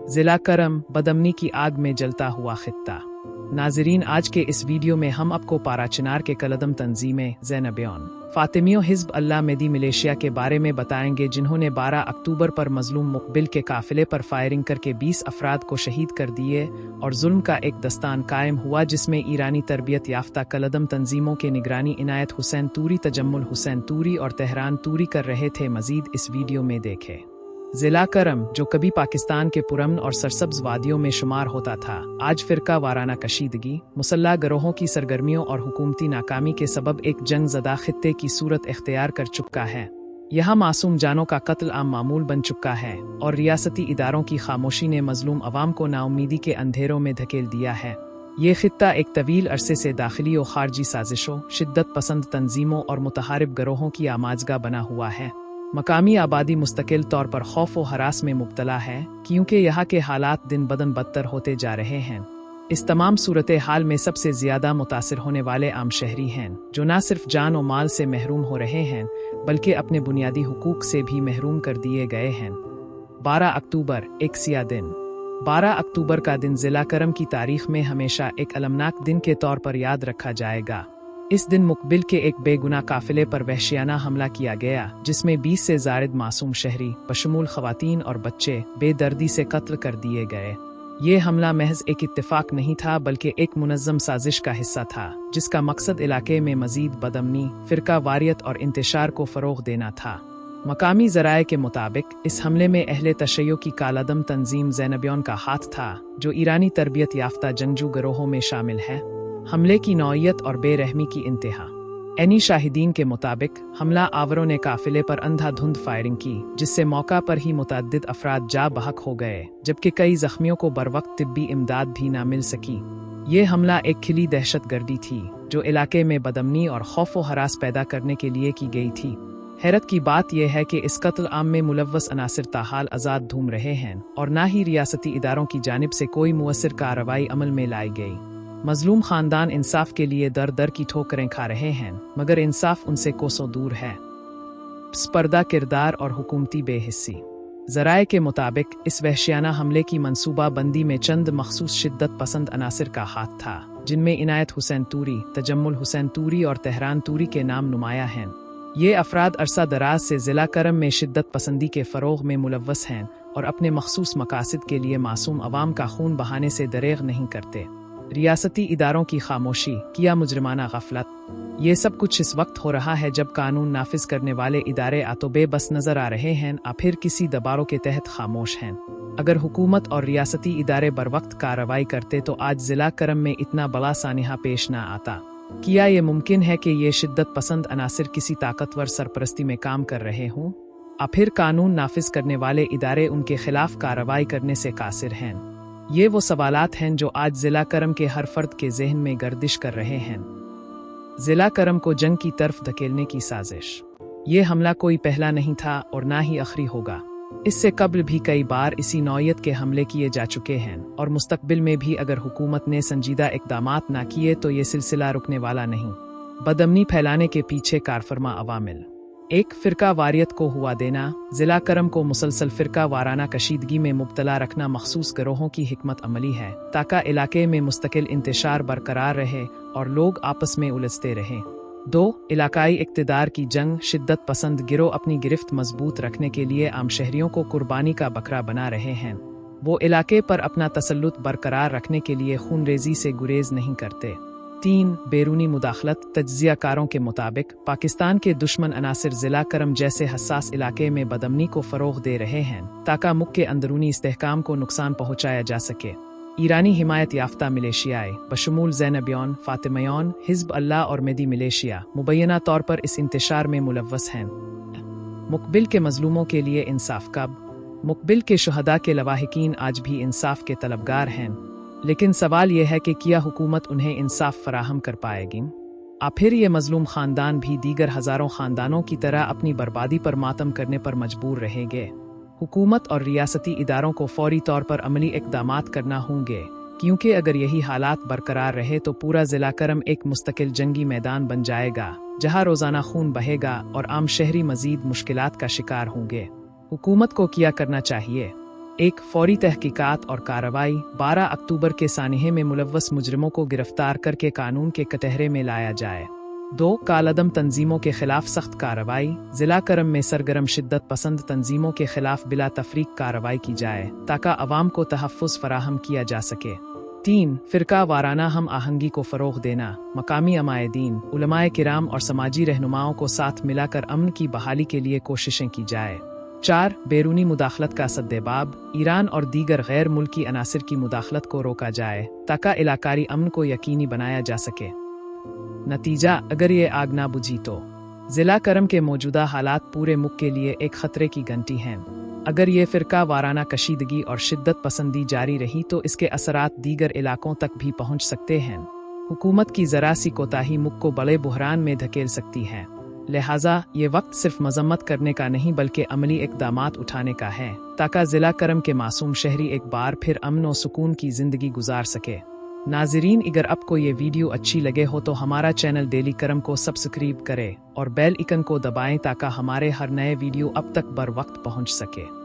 जिला करम, बदअमनी की आग में जलता हुआ खित्ता। नाजरीन, आज के इस वीडियो में हम आपको पाराचिनार के कलदम तंजीमें ज़ैनबियोन, फातिमियों, हिज़्ब अल्लाह मेदी मिलिशिया के बारे में बताएंगे, जिन्होंने 12 अक्टूबर पर मजलूम मुकबिल के काफिले पर फायरिंग करके 20 अफराद को शहीद कर दिए और जुल्म का एक दस्तान कायम हुआ, जिसमें ईरानी तरबियत याफ्ता कलदम तंजीमों के निगरानी इनायत हुसैन तूरी, तजम्मुल हुसैन तूरी और तेहरान तूरी कर रहे थे। मजीद इस वीडियो में देखें। जिला करम, जो कभी पाकिस्तान के पुरअमन और सरसब्ज वादियों में शुमार होता था, आज फिरका वाराना कशीदगी, मुसल्लह गरोहों की सरगर्मियों और हुकूमती नाकामी के सबब एक जंग ज़दा खित्ते की सूरत इख्तियार कर चुका है। यहाँ मासूम जानों का कत्ल आम मामूल बन चुका है और रियासती इदारों की खामोशी ने मजलूम अवाम को नाउमीदी के अंधेरों में धकेल दिया है। ये खित्ता एक तवील अरसे से दाखिली और खारजी साजिशों, शिद्दत पसंद तंजीमों और मुतहारिब गरोहों की आमाजगा बना हुआ है। मकामी आबादी मुस्तकिल तौर पर खौफ व हरास में मुब्तला है, क्योंकि यहाँ के हालात दिन बदन बदतर होते जा रहे हैं। इस तमाम सूरत हाल में सबसे ज़्यादा मुतासिर होने वाले आम शहरी हैं, जो न सिर्फ जान और माल से महरूम हो रहे हैं, बल्कि अपने बुनियादी हुकूक से भी महरूम कर दिए गए हैं। 12 अक्टूबर एक सिया दिन। 12 अक्टूबर का दिन ज़िला करम की तारीख में हमेशा एक अलमनाक दिन के तौर पर याद रखा जाएगा। इस दिन मुकबिल के एक बेगुनाह काफिले पर वहशियाना हमला किया गया, जिसमें 20 से ज़ायद मासूम शहरी बशमूल ख़वातीन और बच्चे बेदर्दी से कत्ल कर दिए गए। ये हमला महज एक इत्तेफाक नहीं था, बल्कि एक मुनज़्ज़म साजिश का हिस्सा था, जिसका मकसद इलाके में मज़ीद बदअमनी, फ़िरका वारियत और इंतशार को फ़रोग़ देना था। मकामी ज़राए के मुताबिक इस हमले में अहले तशय्यो की कालदम तंजीम ज़ैनबियोन का हाथ था, जो ईरानी तरबियत याफ्ता जंगजू गरोहों में शामिल है। हमले की नौइयत और बेरहमी की इंतहा। एनी शाहिदीन के मुताबिक हमला आवरों ने काफिले पर अंधाधुंध फायरिंग की, जिससे मौका पर ही मुतअद्दिद अफराद जा बहक हो गए, जबकि कई जख्मियों को बरवक्त तिब्बी इमदाद भी ना मिल सकी। ये हमला एक खिली दहशतगर्दी थी, जो इलाके में बदअमनी और खौफ व हरास पैदा करने के लिए की गई थी। हैरत की बात यह है कि इस कत्ल आम में मुलव्वस अनासिर ताहाल आज़ाद घूम रहे हैं और ना ही रियासती इदारों की जानिब से कोई मुअस्सिर कार्रवाई अमल में लाई गई। मजलूम खानदान इंसाफ के लिए दर दर की ठोकरें खा रहे हैं, मगर इंसाफ उनसे कोसों दूर है। स्पर्धा किरदार और हुकूमती बेहिस्सी। ज़राए के मुताबिक इस वहशियाना हमले की मंसूबा बंदी में चंद मखसूस शिद्दत पसंद अनासिर का हाथ था, जिनमें इनायत हुसैन तूरी, तजम्मुल हुसैन तूरी और तेहरान तूरी के नाम नुमाया हैं। ये अफराद अरसा दराज से ज़िला करम में शिद्दत पसंदी के फ़रोग़ में मुलव्वस हैं और अपने मखसूस मकासद के लिए मासूम अवाम का खून बहाने से दरेग नहीं करते। रियासती इदारों की खामोशी, किया मुजरिमाना गफलत। ये सब कुछ इस वक्त हो रहा है जब कानून नाफिज करने वाले इदारे आ तो बेबस नजर आ रहे हैं, आ फिर किसी दबाव के तहत खामोश हैं। अगर हुकूमत और रियासती इदारे बर वक्त कार्रवाई करते तो आज जिला करम में इतना बड़ा सानिहा पेश ना आता। क्या ये मुमकिन है कि ये शिद्दत पसंद अनासिर किसी ताकतवर सरपरस्ती में काम कर रहे हों, आ फिर कानून नाफिज करने वाले इदारे उनके खिलाफ कार्रवाई करने से कासिर हैं? ये वो सवालात हैं जो आज ज़िला करम के हर फर्द के जहन में गर्दिश कर रहे हैं। ज़िला करम को जंग की तरफ धकेलने की साजिश। ये हमला कोई पहला नहीं था और ना ही आखिरी होगा। इससे कबल भी कई बार इसी नौयत के हमले किए जा चुके हैं और मुस्तकबिल में भी अगर हुकूमत ने संजीदा इक़दामात ना किए तो ये सिलसिला रुकने वाला नहीं। बदअमनी फैलाने के पीछे कारफरमा अवामिल। एक, फ़िरका वारियत को हुआ देना। ज़िला करम को मुसलसल फ़िरका वाराना कशीदगी में मुब्तला रखना मखसूस गरोहों की हिकमत अमली है, ताकि इलाके में मुस्तकिल इंतशार बरकरार रहे और लोग आपस में उलझते रहें। 2, इलाकाई इक़्तिदार की जंग। शिद्दत पसंद गिरोह अपनी गिरफ्त मजबूत रखने के लिए आम शहरियों को कुर्बानी का बकरा बना रहे हैं। वो इलाके पर अपना तसल्लुत बरकरार रखने के लिए खूनरेज़ी से गुरेज नहीं करते। 3, बैरूनी मुदाखलत। तज्ज़ियाकारों के मुताबिक पाकिस्तान के दुश्मन अनासिर ज़िला करम जैसे हसास इलाके में बदअमनी को फ़रोग़ दे रहे हैं, ताकि मुल्क के अंदरूनी इस्तेहकाम को नुकसान पहुँचाया जा सके। ईरानी हिमायत याफ्ता मिलिशियाए बशमूल ज़ैनबियोन, फातिमियोन, हिज़्ब अल्लाह और मेदी मिलिशिया मुबैना तौर पर इस इंतशार में मुलव्वस हैं। मुकबिल के मजलूमों के लिए इंसाफ कब? मुकबिल के शुहदा के लवाहिकीन आज भी इंसाफ के तलबगार हैं, लेकिन सवाल यह है कि क्या हुकूमत उन्हें इंसाफ फराहम कर पाएगी? फिर ये मजलूम ख़ानदान भी दीगर हज़ारों ख़ानदानों की तरह अपनी बर्बादी पर मातम करने पर मजबूर रहेंगे। हुकूमत और रियासती इदारों को फौरी तौर पर अमली इक़दामात करना होंगे, क्योंकि अगर यही हालात बरकरार रहे तो पूरा ज़िला करम एक मुस्तकिल जंगी मैदान बन जाएगा, जहाँ रोज़ाना खून बहेगा और आम शहरी मज़ीद मुश्किलात का शिकार होंगे। हुकूमत को क्या करना चाहिए? एक फौरी तहकीकात और कार्रवाई। 12 अक्टूबर के सानिहे में मुलव्वस मुजरिमों को गिरफ्तार करके कानून के कटहरे में लाया जाए। 2 कालअदम तंजीमों के खिलाफ सख्त कार्रवाई। जिला करम में सरगर्म शिद्दत पसंद तंजीमों के खिलाफ बिला तफरीक कार्रवाई की जाए ताकि अवाम को तहफ़्फ़ुज़ फराहम किया जा सके। 3 फ़िरका वाराना हम आहंगी को फ़रोग़ देना। मकामी अमायदीन, उलमाए किराम और समाजी रहनुमाओं को साथ मिलाकर अमन की बहाली के लिए कोशिशें की जाए। 4 बैरूनी मुदाखलत का सद्देबाब। ईरान और दीगर गैर मुल्की अनासिर की मुदाखलत को रोका जाए ताकि इलाकाई अमन को यकीनी बनाया जा सके। नतीजा, अगर ये आग ना बुझी तो ज़िला करम के मौजूदा हालात पूरे मुल्क के लिए एक ख़तरे की घंटी हैं। अगर ये फ़िरका वाराना कशीदगी और शिद्दत पसंदी जारी रही तो इसके असरात दीगर इलाकों तक भी पहुँच सकते हैं। हुकूमत की ज़रा सी कोताही मुल्क को बड़े बुहरान में धकेल सकती है। लिहाजा ये वक्त सिर्फ मजम्मत करने का नहीं बल्कि अमली इक़दामात उठाने का है ताकि ज़िला करम के मासूम शहरी एक बार फिर अमन और सुकून की ज़िंदगी गुजार सके। नाज़रीन, अगर आपको ये वीडियो अच्छी लगे हो तो हमारा चैनल डेली करम को सब्सक्राइब करें और बेल आइकन को दबाएं ताकि हमारे हर नए वीडियो अब तक बर वक्त पहुंच सके।